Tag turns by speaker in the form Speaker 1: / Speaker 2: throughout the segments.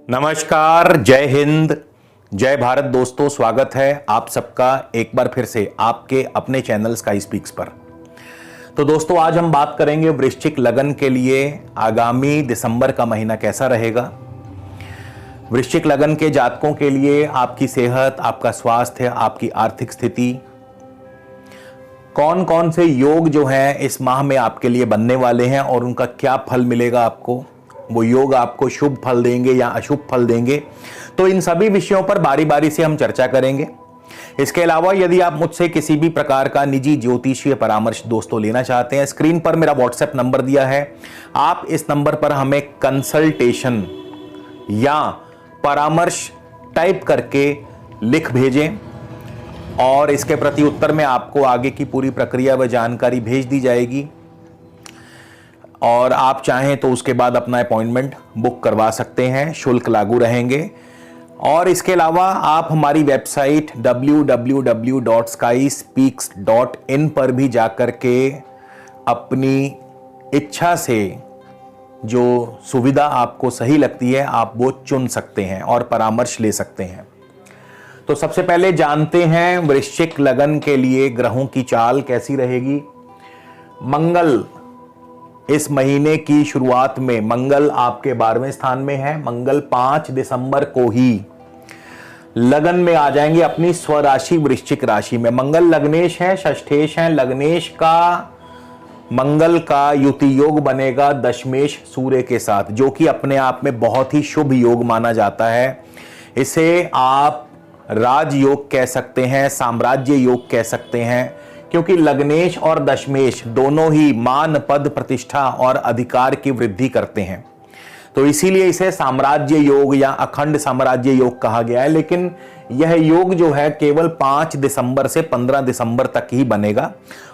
Speaker 1: नमस्कार, जय हिंद, जय भारत दोस्तों। स्वागत है आप सबका एक बार फिर से आपके अपने चैनल स्काई स्पीक्स पर। तो दोस्तों, आज हम बात करेंगे वृश्चिक लगन के लिए आगामी दिसंबर का महीना कैसा रहेगा। वृश्चिक लगन के जातकों के लिए आपकी सेहत, आपका स्वास्थ्य, आपकी आर्थिक स्थिति, कौन कौन से योग जो हैं इस माह में आपके लिए बनने वाले हैं और उनका क्या फल मिलेगा आपको, वो योग आपको शुभ फल देंगे या अशुभ फल देंगे, तो इन सभी विषयों पर बारी बारी से हम चर्चा करेंगे। इसके अलावा यदि आप मुझसे किसी भी प्रकार का निजी ज्योतिषीय परामर्श दोस्तों लेना चाहते हैं, स्क्रीन पर मेरा व्हाट्सएप नंबर दिया है, आप इस नंबर पर हमें कंसल्टेशन या परामर्श टाइप करके लिख भेजें और इसके प्रति उत्तर में आपको आगे की पूरी प्रक्रिया व जानकारी भेज दी जाएगी और आप चाहें तो उसके बाद अपना अपॉइंटमेंट बुक करवा सकते हैं, शुल्क लागू रहेंगे। और इसके अलावा आप हमारी वेबसाइट www.skyspeaks.in पर भी जाकर के अपनी इच्छा से जो सुविधा आपको सही लगती है आप वो चुन सकते हैं और परामर्श ले सकते हैं। तो सबसे पहले जानते हैं वृश्चिक लगन के लिए ग्रहों की चाल कैसी रहेगी। मंगल, इस महीने की शुरुआत में मंगल आपके 12वें स्थान में है। मंगल 5 दिसंबर को ही लगन में आ जाएंगे अपनी स्वराशि वृश्चिक राशि में। मंगल लग्नेश है, षष्ठेश है। लग्नेश का मंगल का युति योग बनेगा दशमेश सूर्य के साथ, जो कि अपने आप में बहुत ही शुभ योग माना जाता है। इसे आप राजयोग कह सकते हैं, साम्राज्य योग कह सकते हैं, क्योंकि लग्नेश और दशमेश दोनों ही मान, पद, प्रतिष्ठा और अधिकार की वृद्धि करते हैं, तो इसीलिए इसे साम्राज्य योग या अखंड साम्राज्य योग कहा गया है। लेकिन यह योग जो है केवल 5 दिसंबर से 15 दिसंबर तक ही बनेगा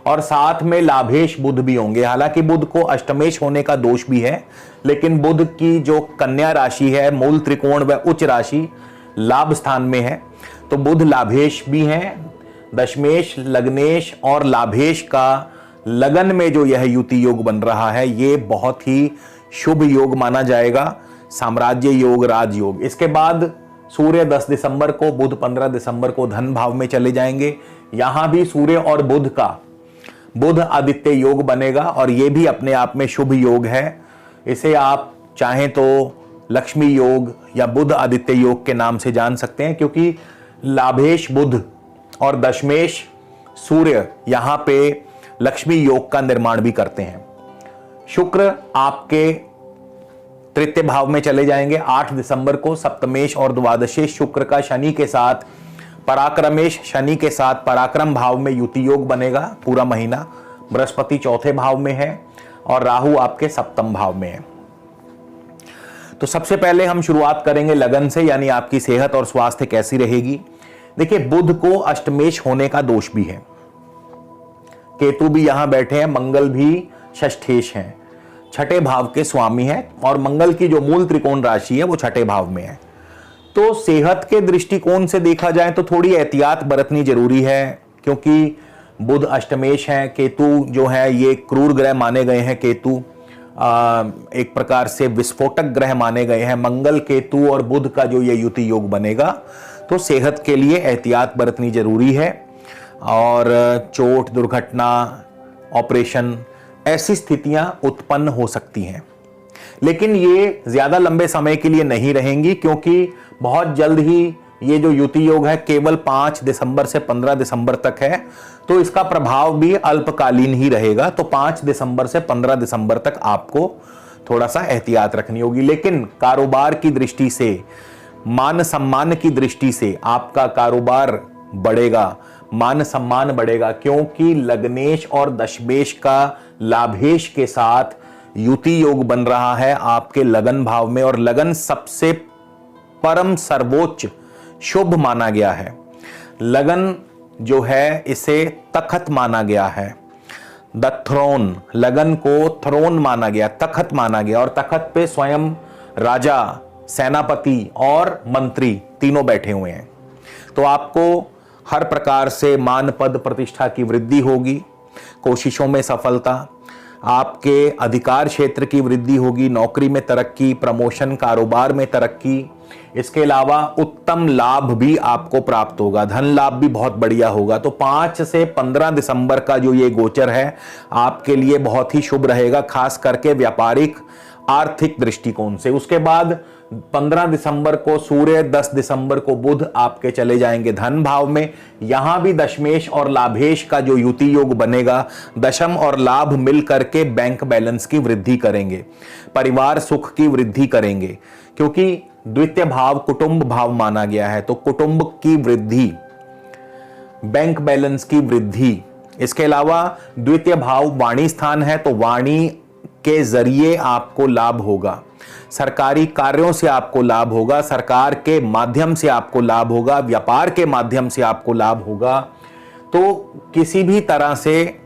Speaker 1: और साथ में लाभेश बुध भी होंगे। हालांकि बुध को अष्टमेश होने का दोष भी है, लेकिन बुध की जो कन्या राशि है, मूल त्रिकोण व उच्च राशि लाभ स्थान में है, तो बुध लाभेश भी हैं। दशमेश, लग्नेश और लाभेश का लगन में जो यह युति योग बन रहा है, ये बहुत ही शुभ योग माना जाएगा, साम्राज्य योग, राजयोग। इसके बाद सूर्य 10 दिसंबर को, बुध 15 दिसंबर को धन भाव में चले जाएंगे। यहां भी सूर्य और बुध का बुध आदित्य योग बनेगा और यह भी अपने आप में शुभ योग है। इसे आप चाहें तो लक्ष्मी योग या बुध आदित्य योग के नाम से जान सकते हैं, क्योंकि लाभेश बुध और दशमेश सूर्य यहां पे लक्ष्मी योग का निर्माण भी करते हैं। शुक्र आपके तृतीय भाव में चले जाएंगे 8 दिसंबर को। सप्तमेश और द्वादशेश शुक्र का शनि के साथ, पराक्रमेश शनि के साथ पराक्रम भाव में युति योग बनेगा पूरा महीना। बृहस्पति चौथे भाव में है और राहु आपके सप्तम भाव में है। तो सबसे पहले हम शुरुआत करेंगे लगन से, यानी आपकी सेहत और स्वास्थ्य कैसी रहेगी। देखिए, बुध को अष्टमेश होने का दोष भी है, केतु भी यहां बैठे हैं, मंगल भी षष्ठेश हैं, छठे भाव के स्वामी हैं और मंगल की जो मूल त्रिकोण राशि है वो छठे भाव में है। तो सेहत के दृष्टिकोण से देखा जाए तो थोड़ी एहतियात बरतनी जरूरी है, क्योंकि बुध अष्टमेश है, केतु जो है ये क्रूर ग्रह माने गए हैं। केतु एक प्रकार से विस्फोटक ग्रह माने गए हैं। मंगल, केतु और बुध का जो ये युति योग बनेगा, तो सेहत के लिए एहतियात बरतनी जरूरी है और चोट, दुर्घटना, ऑपरेशन, ऐसी स्थितियां उत्पन्न हो सकती हैं। लेकिन ये ज्यादा लंबे समय के लिए नहीं रहेंगी, क्योंकि बहुत जल्द ही ये जो युति योग है केवल 5 दिसंबर से 15 दिसंबर तक है, तो इसका प्रभाव भी अल्पकालीन ही रहेगा। तो 5 दिसंबर से 15 दिसंबर तक आपको थोड़ा सा एहतियात रखनी होगी। लेकिन कारोबार की दृष्टि से, मान सम्मान की दृष्टि से आपका कारोबार बढ़ेगा, मान सम्मान बढ़ेगा, क्योंकि लग्नेश और दशमेश का लाभेश के साथ युति योग बन रहा है आपके लगन भाव में, और लगन सबसे परम सर्वोच्च शुभ माना गया है। लगन जो है इसे तखत माना गया है, द थ्रोन, लगन को थ्रोन माना गया, तखत माना गया, और तखत पे स्वयं राजा, सेनापति और मंत्री तीनों बैठे हुए हैं। तो आपको हर प्रकार से मान पद प्रतिष्ठा की वृद्धि होगी, कोशिशों में सफलता, आपके अधिकार क्षेत्र की वृद्धि होगी, नौकरी में तरक्की, प्रमोशन, कारोबार में तरक्की। इसके अलावा उत्तम लाभ भी आपको प्राप्त होगा, धन लाभ भी बहुत बढ़िया होगा। तो 5 से 15 दिसंबर का जो ये गोचर है आपके लिए बहुत ही शुभ रहेगा, खास करके व्यापारिक आर्थिक दृष्टिकोण से। उसके बाद 15 दिसंबर को सूर्य, 10 दिसंबर को बुध आपके चले जाएंगे धन भाव में। यहां भी दशमेश और लाभेश का जो युति योग बनेगा, दशम और लाभ मिल करके बैंक बैलेंस की वृद्धि करेंगे, परिवार सुख की वृद्धि करेंगे, क्योंकि द्वितीय भाव कुटुंब भाव माना गया है। तो कुटुंब की वृद्धि, बैंक बैलेंस की वृद्धि। इसके अलावा द्वितीय भाव वाणी स्थान है, तो वाणी के जरिए आपको लाभ होगा, सरकारी कार्यों से आपको लाभ होगा, सरकार के माध्यम से आपको लाभ होगा, व्यापार के माध्यम से आपको लाभ होगा। तो किसी भी तरह से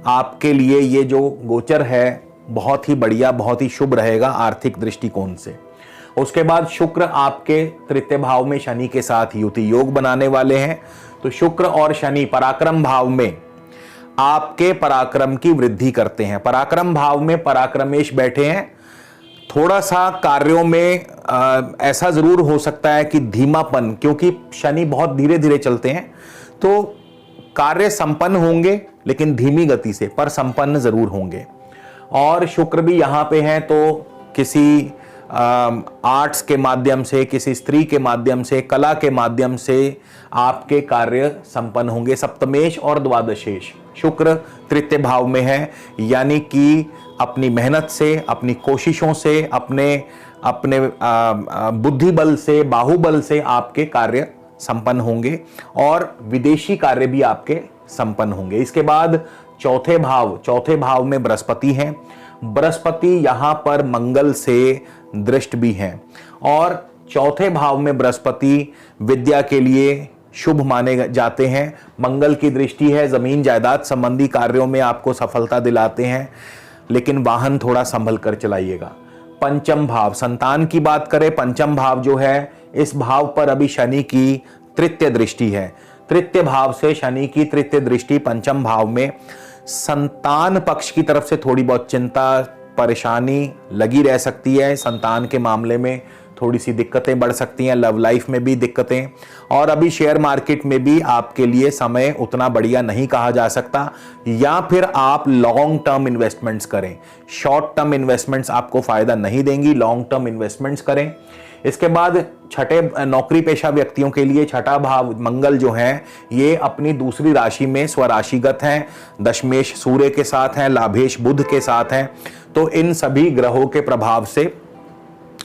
Speaker 1: आपके लिए ये जो गोचर है बहुत ही बढ़िया, बहुत ही शुभ रहेगा आर्थिक दृष्टिकोण से। उसके बाद शुक्र आपके तृतीय भाव में शनि के साथ युति योग बनाने वाले हैं। तो शुक्र और शनि पराक्रम भाव में आपके पराक्रम की वृद्धि करते हैं। पराक्रम भाव में पराक्रमेश बैठे हैं। थोड़ा सा कार्यों में ऐसा जरूर हो सकता है कि धीमापन, क्योंकि शनि बहुत धीरे धीरे चलते हैं, तो कार्य संपन्न होंगे लेकिन धीमी गति से, पर संपन्न जरूर होंगे। और शुक्र भी यहां पे हैं, तो किसी आर्ट्स के माध्यम से, किसी स्त्री के माध्यम से, कला के माध्यम से आपके कार्य संपन्न होंगे। सप्तमेश और द्वादशेश शुक्र तृतीय भाव में है, यानी कि अपनी मेहनत से, अपनी कोशिशों से, अपने बुद्धि बल से, बाहुबल से आपके कार्य संपन्न होंगे और विदेशी कार्य भी आपके संपन्न होंगे। इसके बाद चौथे भाव में बृहस्पति हैं। बृहस्पति यहां पर मंगल से दृष्ट भी हैं, और चौथे भाव में बृहस्पति विद्या के लिए शुभ माने जाते हैं। मंगल की दृष्टि है, जमीन जायदाद संबंधी कार्यों में आपको सफलता दिलाते हैं, लेकिन वाहन थोड़ा संभल कर चलाइएगा। पंचम भाव, संतान की बात करें, पंचम भाव जो है, इस भाव पर अभी शनि की तृतीय दृष्टि है। तृतीय भाव से शनि की तृतीय दृष्टि पंचम भाव में, संतान पक्ष की तरफ से थोड़ी बहुत चिंता परेशानी लगी रह सकती है। संतान के मामले में थोड़ी सी दिक्कतें बढ़ सकती हैं, लव लाइफ में भी दिक्कतें, और अभी शेयर मार्केट में भी आपके लिए समय उतना बढ़िया नहीं कहा जा सकता। या फिर आप लॉन्ग टर्म इन्वेस्टमेंट्स करें, शॉर्ट टर्म इन्वेस्टमेंट्स आपको फायदा नहीं देंगी, लॉन्ग टर्म इन्वेस्टमेंट्स करें। इसके बाद छठे नौकरी पेशा व्यक्तियों के लिए छठा भाव मंगल जो है, ये अपनी दूसरी राशि में स्वराशिगत हैं, दशमेश सूर्य के साथ हैं, लाभेश बुध के साथ हैं। तो इन सभी ग्रहों के प्रभाव से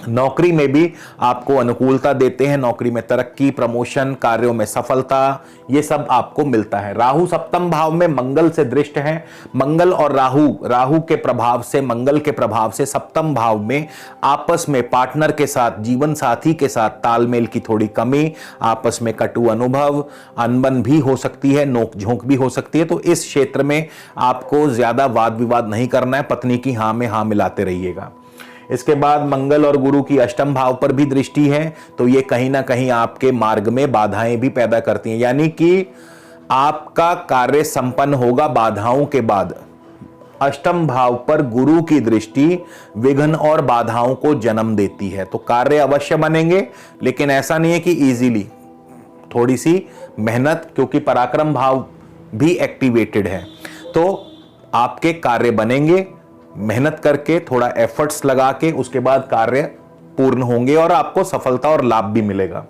Speaker 1: नौकरी में भी आपको अनुकूलता देते हैं, नौकरी में तरक्की, प्रमोशन, कार्यों में सफलता, ये सब आपको मिलता है। राहु सप्तम भाव में मंगल से दृष्ट हैं। मंगल और राहु के प्रभाव से, मंगल के प्रभाव से सप्तम भाव में आपस में पार्टनर के साथ, जीवन साथी के साथ तालमेल की थोड़ी कमी, आपस में कटु अनुभव, अनबन भी हो सकती है, नोक झोंक भी हो सकती है। तो इस क्षेत्र में आपको ज्यादा वाद विवाद नहीं करना है, पत्नी की हाँ में हाँ मिलाते रहिएगा। इसके बाद मंगल और गुरु की अष्टम भाव पर भी दृष्टि है, तो ये कहीं ना कहीं आपके मार्ग में बाधाएं भी पैदा करती हैं, यानी कि आपका कार्य संपन्न होगा बाधाओं के बाद। अष्टम भाव पर गुरु की दृष्टि विघ्न और बाधाओं को जन्म देती है, तो कार्य अवश्य बनेंगे, लेकिन ऐसा नहीं है कि इजीली, थोड़ी सी मेहनत, क्योंकि पराक्रम भाव भी एक्टिवेटेड है, तो आपके कार्य बनेंगे। मेहनत करके, थोड़ा एफर्ट्स लगा के, उसके बाद कार्य पूर्ण होंगे और आपको सफलता और लाभ भी मिलेगा।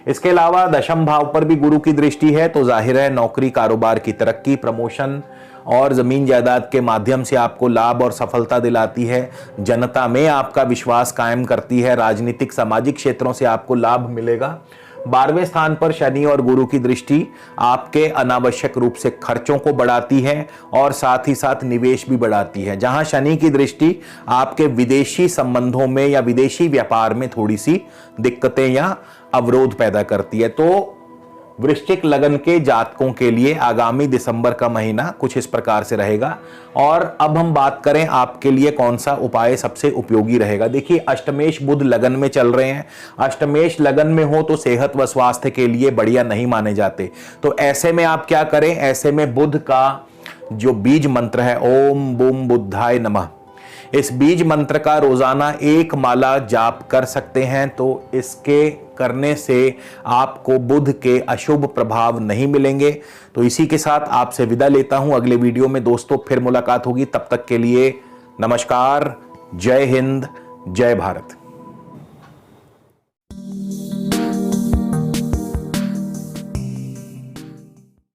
Speaker 1: इसके अलावा दशम भाव पर भी गुरु की दृष्टि है, तो जाहिर है नौकरी कारोबार की तरक्की, प्रमोशन और जमीन जायदाद के माध्यम से आपको लाभ और सफलता दिलाती है। जनता में आपका विश्वास कायम करती है, राजनीतिक सामाजिक क्षेत्रों से आपको लाभ मिलेगा। 12वें स्थान पर शनि और गुरु की दृष्टि आपके अनावश्यक रूप से खर्चों को बढ़ाती है और साथ ही साथ निवेश भी बढ़ाती है। जहां शनि की दृष्टि आपके विदेशी संबंधों में या विदेशी व्यापार में थोड़ी सी दिक्कतें या अवरोध पैदा करती है। तो वृश्चिक लगन के जातकों के लिए आगामी दिसंबर का महीना कुछ इस प्रकार से रहेगा। और अब हम बात करें आपके लिए कौन सा उपाय सबसे उपयोगी रहेगा। देखिए, अष्टमेश बुध लगन में चल रहे हैं। अष्टमेश लगन में हो तो सेहत व स्वास्थ्य के लिए बढ़िया नहीं माने जाते। तो ऐसे में आप क्या करें, ऐसे में बुध का जो बीज मंत्र है, ओम बूम बुद्धाय नमः, इस बीज मंत्र का रोजाना एक माला जाप कर सकते हैं। तो इसके करने से आपको बुध के अशुभ प्रभाव नहीं मिलेंगे। तो इसी के साथ आपसे विदा लेता हूं। अगले वीडियो में दोस्तों फिर मुलाकात होगी। तब तक के लिए नमस्कार, जय हिंद, जय भारत।